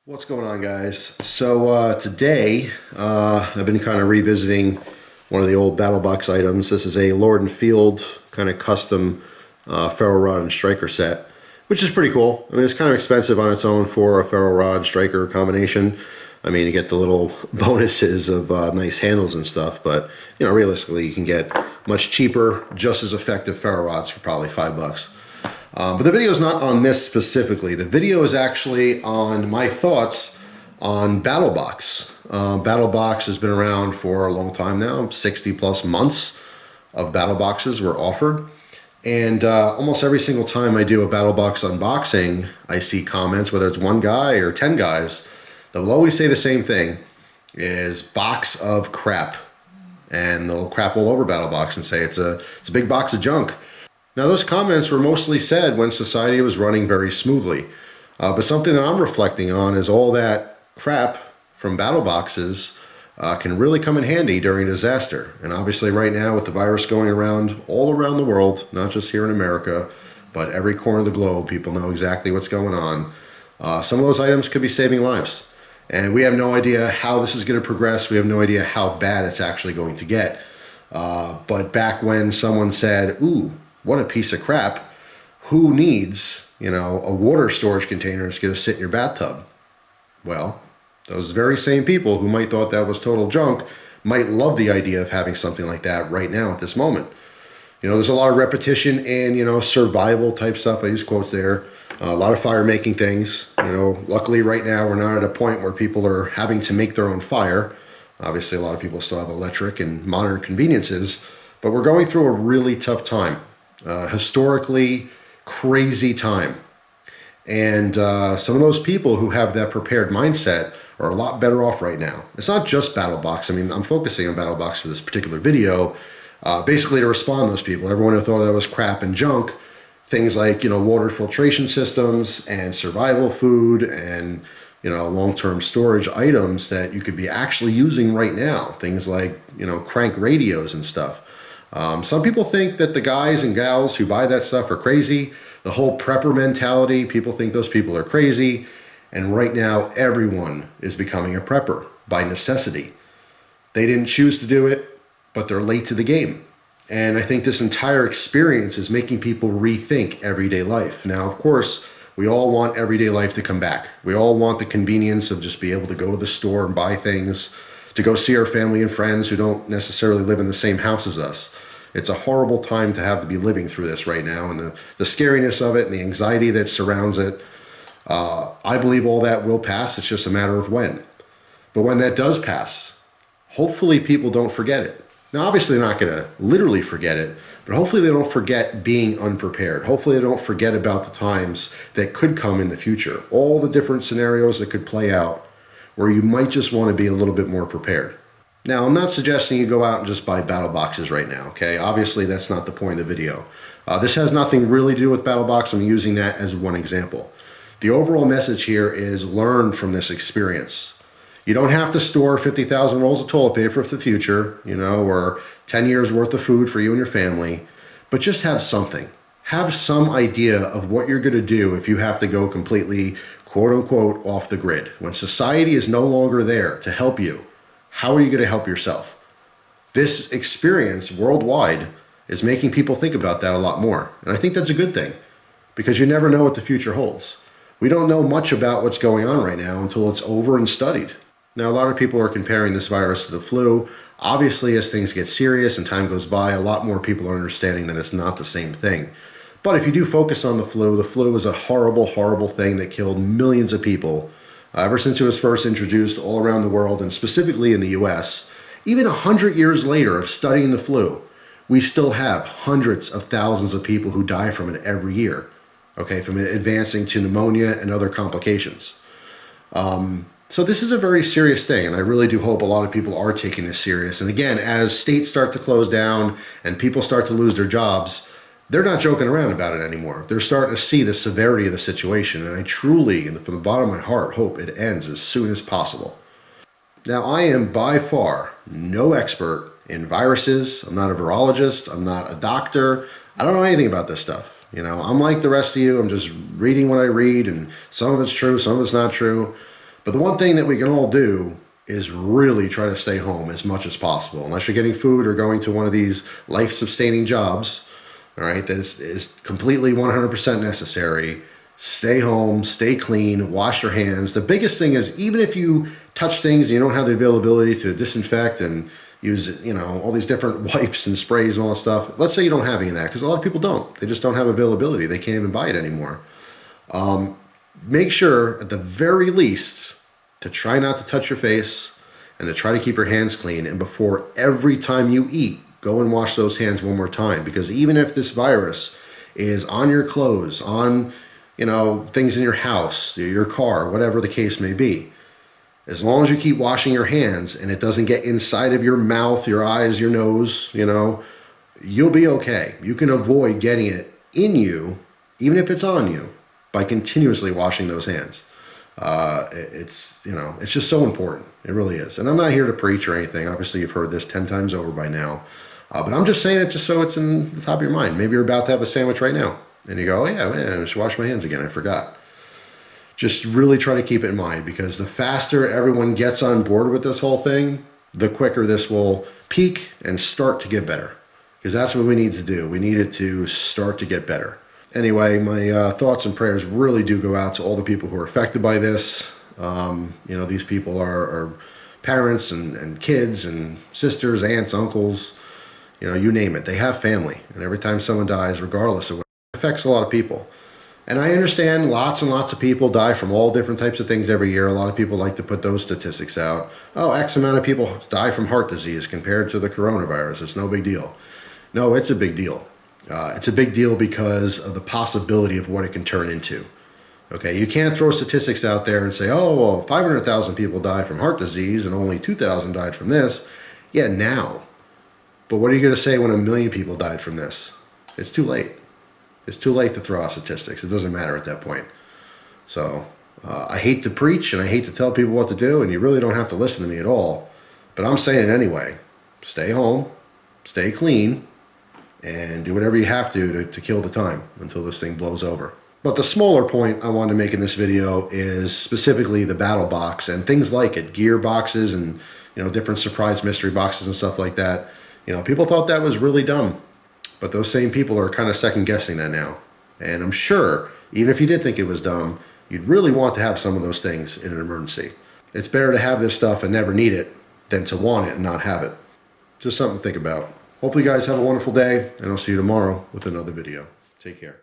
What's going on, guys? So today I've been kind of revisiting one of the old BattleBox items. This is a Lord & Field kind of custom ferro rod and striker set, which is pretty cool. I mean, it's kind of expensive on its own for a ferro rod striker combination. I mean, you get the little bonuses of nice handles and stuff, but you know, realistically, you can get much cheaper, just as effective ferro rods for probably $5. But the video is not on this specifically. The video is actually on my thoughts on BattleBox. BattleBox has been around for a long time now. 60 plus months of BattleBoxes were offered. And almost every single time I do a BattleBox unboxing, I see comments, whether it's one guy or 10 guys, that will always say the same thing, is box of crap. And they'll crap all over BattleBox and say it's a big box of junk. Now, those comments were mostly said when society was running very smoothly. But something that I'm reflecting on is all that crap from BattleBoxes can really come in handy during a disaster. And obviously right now, with the virus going around all around the world, not just here in America, but every corner of the globe, people know exactly what's going on. Some of those items could be saving lives. And we have no idea how this is going to progress. We have no idea how bad it's actually going to get. But back when someone said, ooh, what a piece of crap, who needs, you know, a water storage container that's going to sit in your bathtub? Well, those very same people who might thought that was total junk might love the idea of having something like that right now at this moment. You know, there's a lot of repetition in, you know, survival type stuff. I use quotes there. A lot of fire making things. You know, luckily right now we're not at a point where people are having to make their own fire. Obviously a lot of people still have electric and modern conveniences, but we're going through a really tough time. Historically crazy time. And some of those people who have that prepared mindset are a lot better off right now. It's not just BattleBox. I mean, I'm focusing on BattleBox for this particular video, basically to respond to those people. Everyone who thought that was crap and junk, things like, you know, water filtration systems and survival food and, you know, long-term storage items that you could be actually using right now. Things like, you know, crank radios and stuff. Some people think that the guys and gals who buy that stuff are crazy. The whole prepper mentality, people think those people are crazy. And right now, everyone is becoming a prepper by necessity. They didn't choose to do it, but they're late to the game. And I think this entire experience is making people rethink everyday life. Now, of course, we all want everyday life to come back. We all want the convenience of just being able to go to the store and buy things, to go see our family and friends who don't necessarily live in the same house as us. It's a horrible time to have to be living through this right now, and the scariness of it and the anxiety that surrounds it. I believe all that will pass. It's just a matter of when. But when that does pass, hopefully people don't forget it. Now, obviously they're not going to literally forget it, but hopefully they don't forget being unprepared. Hopefully they don't forget about the times that could come in the future. All the different scenarios that could play out where you might just want to be a little bit more prepared. Now, I'm not suggesting you go out and just buy BattleBoxes right now, okay? Obviously, that's not the point of the video. This has nothing really to do with BattleBox. I'm using that as one example. The overall message here is learn from this experience. You don't have to store 50,000 rolls of toilet paper for the future, you know, or 10 years worth of food for you and your family, but just have something. Have some idea of what you're going to do if you have to go completely, quote unquote, off the grid. When society is no longer there to help you, how are you going to help yourself? This experience worldwide is making people think about that a lot more. And I think that's a good thing, because you never know what the future holds. We don't know much about what's going on right now until it's over and studied. Now, a lot of people are comparing this virus to the flu. Obviously, as things get serious and time goes by, a lot more people are understanding that it's not the same thing. But if you do focus on the flu is a horrible, horrible thing that killed millions of people ever since it was first introduced all around the world, and specifically in the US. Even 100 years later of studying the flu, we still have hundreds of thousands of people who die from it every year, okay, from it advancing to pneumonia and other complications. So this is a very serious thing, and I really do hope a lot of people are taking this serious. And again, as states start to close down and people start to lose their jobs, they're not joking around about it anymore. They're starting to see the severity of the situation, and I truly, from the bottom of my heart, hope it ends as soon as possible. Now, I am by far no expert in viruses. I'm not a virologist. I'm not a doctor. I don't know anything about this stuff. You know, I'm like the rest of you. I'm just reading what I read, and some of it's true, some of it's not true. But the one thing that we can all do is really try to stay home as much as possible. Unless you're getting food or going to one of these life-sustaining jobs, all right, that is completely 100% necessary. Stay home, stay clean, wash your hands. The biggest thing is, even if you touch things and you don't have the availability to disinfect and use, you know, all these different wipes and sprays and all that stuff. Let's say you don't have any of that, because a lot of people don't. They just don't have availability. They can't even buy it anymore. Make sure, at the very least, to try not to touch your face and to try to keep your hands clean. And before every time you eat, go and wash those hands one more time. Because even if this virus is on your clothes, on, you know, things in your house, your car, whatever the case may be, as long as you keep washing your hands and it doesn't get inside of your mouth, your eyes, your nose, you know, you'll be okay. You can avoid getting it in you, even if it's on you, by continuously washing those hands. It's, you know, it's just so important. It really is. And I'm not here to preach or anything. Obviously, you've heard this 10 times over by now. But I'm just saying it just so it's in the top of your mind. Maybe you're about to have a sandwich right now. And you go, oh yeah, man, I should wash my hands again. I forgot. Just really try to keep it in mind, because the faster everyone gets on board with this whole thing, the quicker this will peak and start to get better. Because that's what we need to do. We need it to start to get better. Anyway, my thoughts and prayers really do go out to all the people who are affected by this. You know, these people are parents and kids and sisters, aunts, uncles, you know, you name it. They have family. And every time someone dies, regardless of what, it affects a lot of people. And I understand lots and lots of people die from all different types of things every year. A lot of people like to put those statistics out. Oh, X amount of people die from heart disease compared to the coronavirus. It's no big deal. No, it's a big deal. It's a big deal because of the possibility of what it can turn into. Okay, you can't throw statistics out there and say, oh, well, 500,000 people died from heart disease and only 2,000 died from this. Yeah, now. But what are you going to say when 1 million people died from this? It's too late. It's too late to throw out statistics. It doesn't matter at that point. So I hate to preach and I hate to tell people what to do, and you really don't have to listen to me at all. But I'm saying it anyway. Stay home, stay clean, and do whatever you have to kill the time until this thing blows over. But the smaller point I wanted to make in this video is specifically the BATTLBOX and things like it, gear boxes and, you know, different surprise mystery boxes and stuff like that. You know, people thought that was really dumb. But those same people are kind of second guessing that now. And I'm sure, even if you did think it was dumb, you'd really want to have some of those things in an emergency. It's better to have this stuff and never need it than to want it and not have it. Just something to think about. Hopefully you guys have a wonderful day, and I'll see you tomorrow with another video. Take care.